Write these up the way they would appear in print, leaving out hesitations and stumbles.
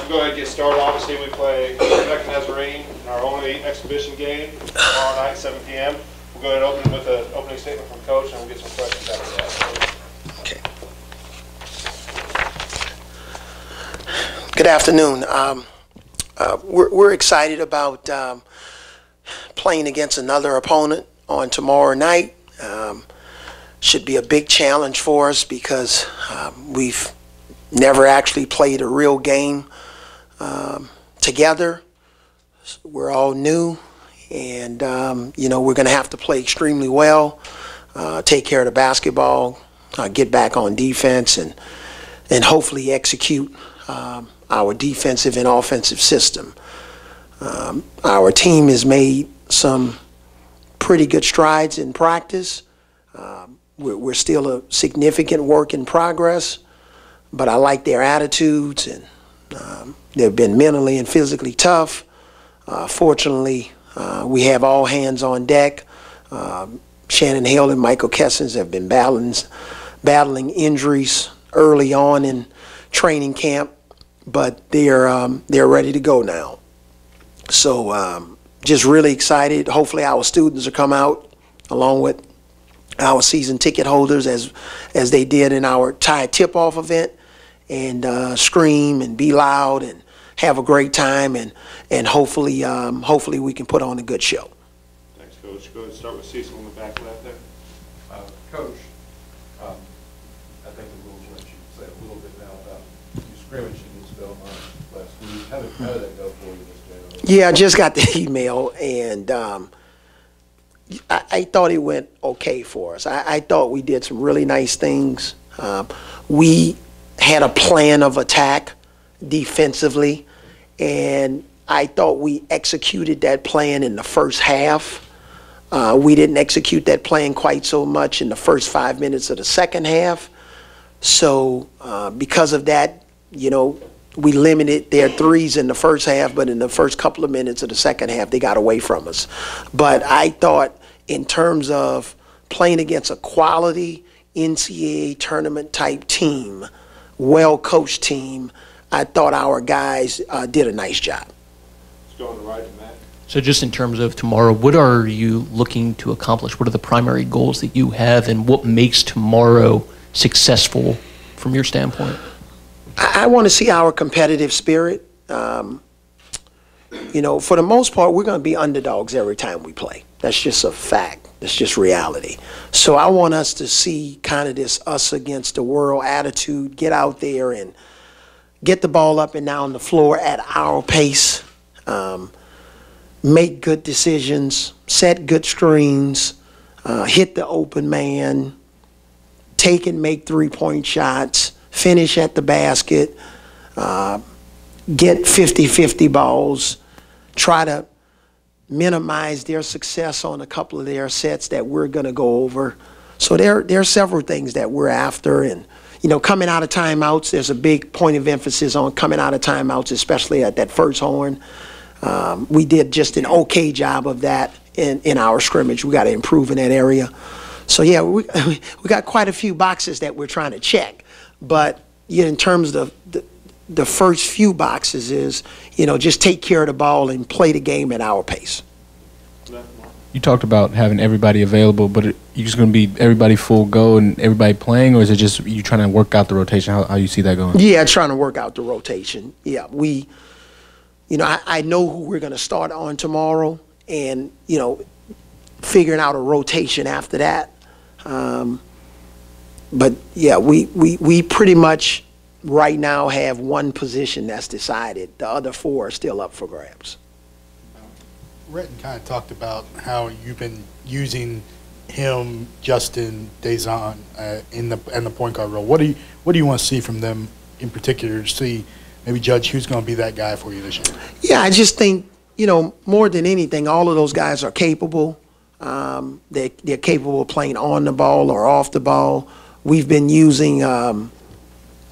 We'll go ahead and get started. Obviously, we play Trevecca Nazarene in our only exhibition game tomorrow night, 7 p.m. We'll go ahead and open with an opening statement from Coach, and we'll get some questions after that. Okay. Good afternoon. We're excited about playing against another opponent on tomorrow night. Should be a big challenge for us because we've never actually played a real game together. We're all new, and we're going to have to play extremely well, take care of the basketball, get back on defense, and hopefully execute our defensive and offensive system. Our team has made some pretty good strides in practice. We're still a significant work in progress, but I like their attitudes, and they've been mentally and physically tough. Fortunately, we have all hands on deck. Shannon Hale and Michael Kessens have been battling injuries early on in training camp, but they're ready to go now. So just really excited. Hopefully our students will come out along with our season ticket holders as they did in our tie tip-off event, and scream and be loud and have a great time, and hopefully we can put on a good show. Thanks, Coach. Go ahead and start with Cecil in the back left there. Coach, I think the rules let you say a little bit now about you scrimmaging and stuff last week. How did that go for you this day? Yeah, I just got the email, and I thought it went okay for us. I thought we did some really nice things. We had a plan of attack defensively, and I thought we executed that plan in the first half. We didn't execute that plan quite so much in the first 5 minutes of the second half. So because of that, we limited their threes in the first half, but in the first couple of minutes of the second half, they got away from us. But I thought in terms of playing against a quality NCAA tournament type team, well-coached team, I thought our guys did a nice job. Let's go on the right to Matt. So just in terms of tomorrow, what are you looking to accomplish? What are the primary goals that you have, and what makes tomorrow successful from your standpoint? I want to see our competitive spirit. For the most part, we're going to be underdogs every time we play. That's just a fact. That's just reality. So I want us to see kind of this us against the world attitude, get out there and get the ball up and down the floor at our pace, make good decisions, set good screens, hit the open man, take and make three-point shots, finish at the basket, get 50-50 balls, try to minimize their success on a couple of their sets that we're going to go over. So there are several things that we're after. And, coming out of timeouts, there's a big point of emphasis on coming out of timeouts, especially at that first horn. We did just an okay job of that in our scrimmage. We got to improve in that area. So, yeah, we got quite a few boxes that we're trying to check. But in terms of the first few boxes is, just take care of the ball and play the game at our pace. You talked about having everybody available, but you just going to be everybody full go and everybody playing, or is it just you trying to work out the rotation? How you see that going? Yeah, trying to work out the rotation. Yeah, I know who we're going to start on tomorrow, and, figuring out a rotation after that. But, yeah, we pretty much right now have one position that's decided. The other four are still up for grabs. Retton kind of talked about how you've been using him, Justin, Dazon in the point guard role. What do you want to see from them in particular to see maybe judge who's going to be that guy for you this year? Yeah, I just think more than anything, all of those guys are capable. They're capable of playing on the ball or off the ball. We've been using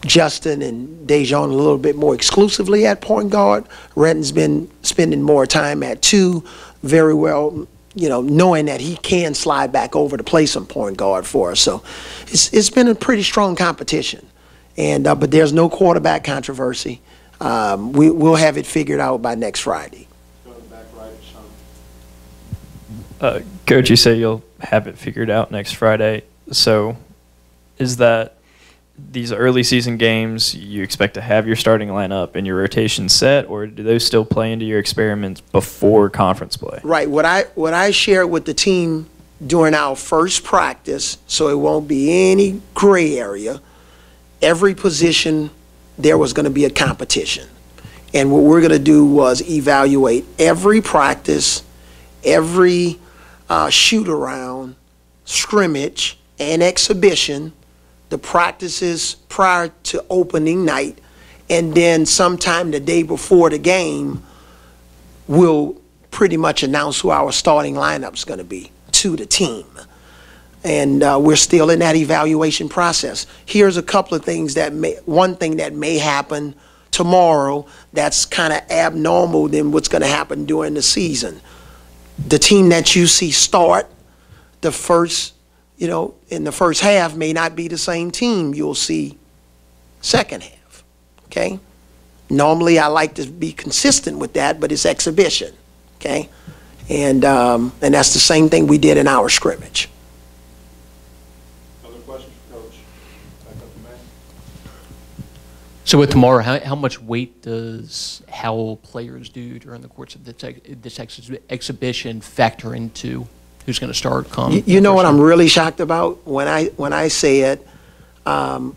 Justin and Dejon a little bit more exclusively at point guard. Retton's been spending more time at two, very well, knowing that he can slide back over to play some point guard for us. So it's been a pretty strong competition. And but there's no quarterback controversy. we'll have it figured out by next Friday. Go to the back right, Sean. Coach, you say you'll have it figured out next Friday. So is that these early season games, you expect to have your starting lineup and your rotation set, or do those still play into your experiments before conference play? Right. What I shared with the team during our first practice, so it won't be any gray area, every position there was going to be a competition. And what we're going to do was evaluate every practice, every shoot around, scrimmage, and exhibition, the practices prior to opening night, and then sometime the day before the game, we'll pretty much announce who our starting lineup's going to be to the team. And we're still in that evaluation process. Here's a couple of things one thing that may happen tomorrow that's kind of abnormal than what's going to happen during the season. The team that you see start the first, in the first half may not be the same team you'll see second half, okay? Normally I like to be consistent with that, but it's exhibition, okay? And that's the same thing we did in our scrimmage. Other questions for Coach? Back up to Matt. So with tomorrow, how much weight does how players do during the course of this exhibition factor into who's going to start? You know what I'm really shocked about? When I say it,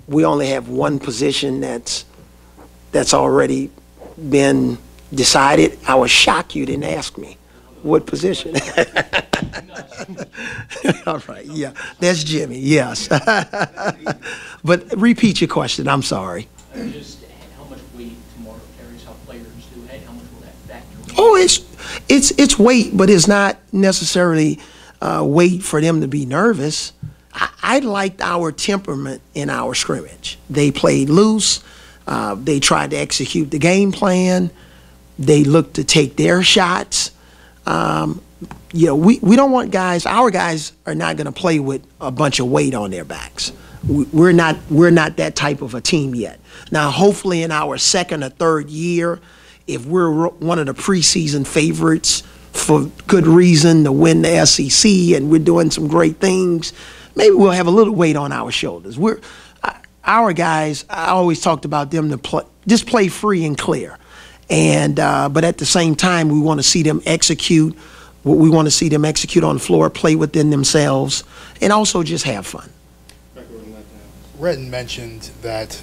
we only have one position that's already been decided. I was shocked you didn't ask me what position. All right, yeah, that's Jimmy, yes. But repeat your question, I'm sorry. Just how much weight tomorrow carries how players do, and how much will that factor in? Oh, it's weight, but it's not necessarily weight for them to be nervous. I liked our temperament in our scrimmage. They played loose. They tried to execute the game plan. They looked to take their shots. We don't want guys. Our guys are not going to play with a bunch of weight on their backs. We're not that type of a team yet. Now, hopefully, in our second or third year, if we're one of the preseason favorites for good reason to win the SEC and we're doing some great things, maybe we'll have a little weight on our shoulders. Our guys, I always talked about them to just play free and clear. And but at the same time, we want to see them execute what we want to see them execute on the floor, play within themselves, and also just have fun. Retton mentioned that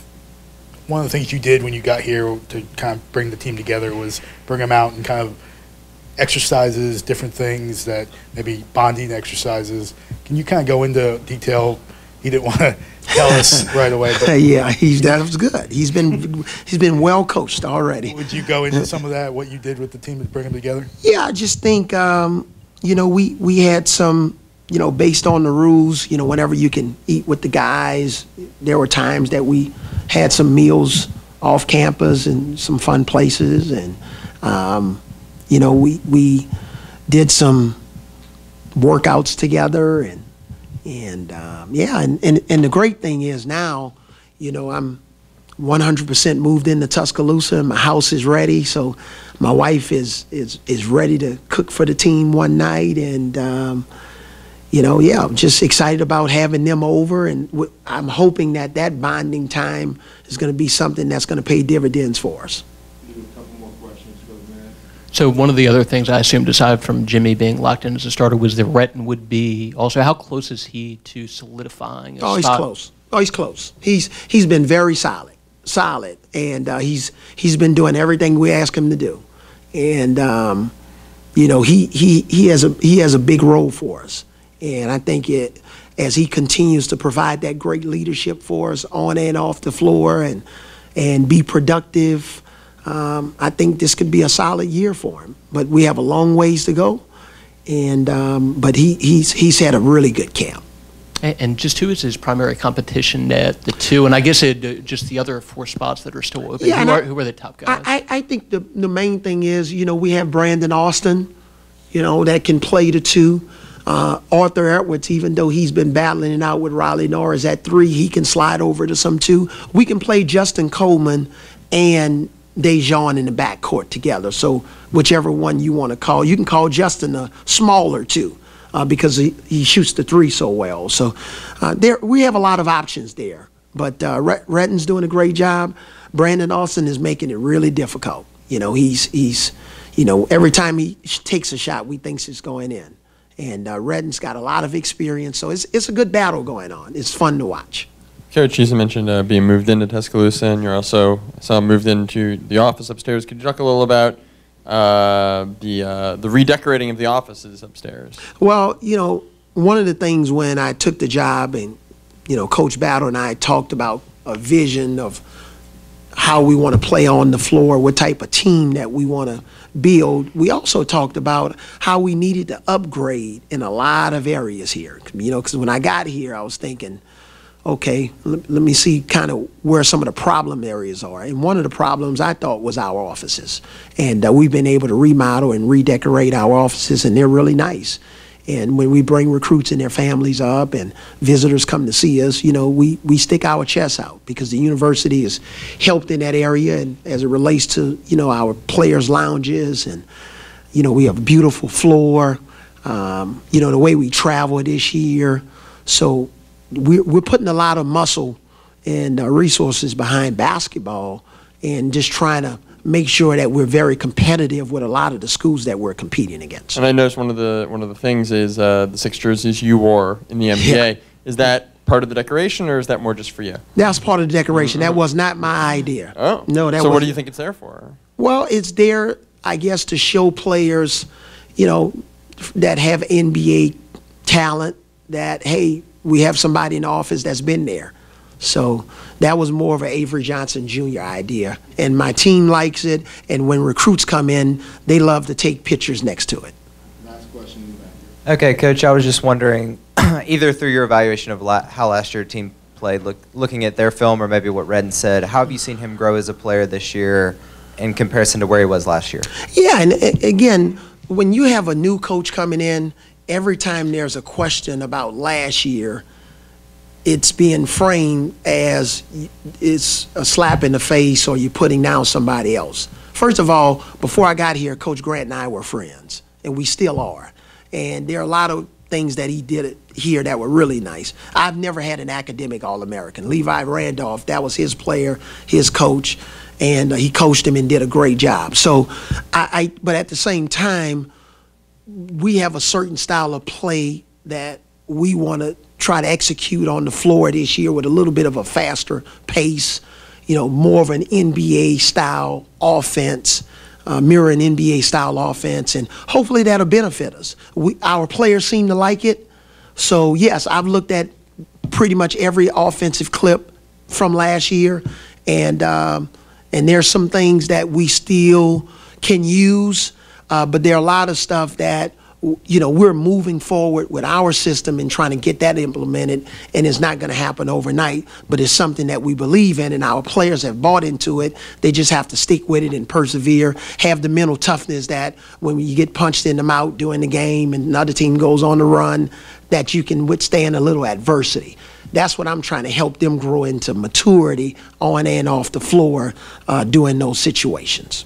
one of the things you did when you got here to kind of bring the team together was bring them out and kind of exercises, different things that maybe bonding exercises. Can you kind of go into detail? He didn't want to tell us right away. But yeah, that was good. He's been well coached already. Would you go into some of that, what you did with the team to bring them together? Yeah, I just think, we had some, based on the rules, whenever you can eat with the guys, there were times that we had some meals off campus and some fun places. And, we did some workouts together and the great thing is now, I'm 100% moved into Tuscaloosa. My house is ready, so my wife is ready to cook for the team one night, and I'm just excited about having them over, and I'm hoping that bonding time is going to be something that's going to pay dividends for us. So one of the other things I assumed, aside from Jimmy being locked in as a starter, was that Retton would be also. How close is he to solidifying a spot? He's close. He's close. He's been very solid, and he's been doing everything we ask him to do, and he has a big role for us, and I think as he continues to provide that great leadership for us on and off the floor, and be productive. I think this could be a solid year for him, but we have a long ways to go. And but he's had a really good camp. And just who is his primary competition at the two? And I guess just the other four spots that are still open. Yeah, who are the top guys? I think the main thing is we have Brandon Austin, that can play the two. Arthur Edwards, even though he's been battling it out with Riley Norris at 3, he can slide over to some 2. We can play Justin Coleman and Dejan in the backcourt together. So whichever one you want to call, you can call Justin a smaller too, because he shoots the three so well. So we have a lot of options there. But Retton's doing a great job. Brandon Austin is making it really difficult. You know, he's every time he takes a shot, we think it's going in. And Retton's got a lot of experience, so it's a good battle going on. It's fun to watch. Coach, you mentioned being moved into Tuscaloosa, and you're also moved into the office upstairs. Could you talk a little about the redecorating of the offices upstairs? Well, one of the things when I took the job, and Coach Battle and I talked about a vision of how we want to play on the floor, what type of team that we want to build. We also talked about how we needed to upgrade in a lot of areas here. Because when I got here, I was thinking, okay, let me see kind of where some of the problem areas are. And one of the problems I thought was our offices. And we've been able to remodel and redecorate our offices, and they're really nice. And when we bring recruits and their families up and visitors come to see us, we stick our chests out, because the university has helped in that area, and as it relates to, our players' lounges, and, we have a beautiful floor, the way we travel this year. So we're putting a lot of muscle and resources behind basketball, and just trying to make sure that we're very competitive with a lot of the schools that we're competing against. And I noticed one of the things is the 6 jerseys you wore in the NBA. Yeah. Is that part of the decoration, or is that more just for you? That's part of the decoration. That was not my idea. Oh. No, So what do you think it's there for? Well, it's there, I guess, to show players, that have NBA talent, that, hey, we have somebody in the office that's been there. So that was more of an Avery Johnson Jr. idea. And my team likes it, and when recruits come in, they love to take pictures next to it. Last question in the back here. Okay, Coach, I was just wondering, either through your evaluation of how last year team played, looking at their film, or maybe what Redden said, how have you seen him grow as a player this year in comparison to where he was last year? Yeah, and again, when you have a new coach coming in, every time there's a question about last year, it's being framed as it's a slap in the face, or you're putting down somebody else. First of all, before I got here, Coach Grant and I were friends, and we still are. And there are a lot of things that he did here that were really nice. I've never had an academic All-American. Levi Randolph, that was his player, his coach, and he coached him and did a great job. So, but at the same time, we have a certain style of play that we want to try to execute on the floor this year with a little bit of a faster pace, more of an NBA-style offense, mirroring NBA-style offense, and hopefully that'll benefit us. Our players seem to like it. So, yes, I've looked at pretty much every offensive clip from last year, and there's some things that we still can use, but there are a lot of stuff that we're moving forward with our system and trying to get that implemented, and it's not going to happen overnight, but it's something that we believe in, and our players have bought into it. They just have to stick with it and persevere, have the mental toughness that when you get punched in the mouth during the game and another team goes on the run, that you can withstand a little adversity. That's what I'm trying to help them grow into maturity on and off the floor during those situations.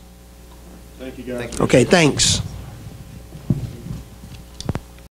Thank you, guys. Okay, thanks.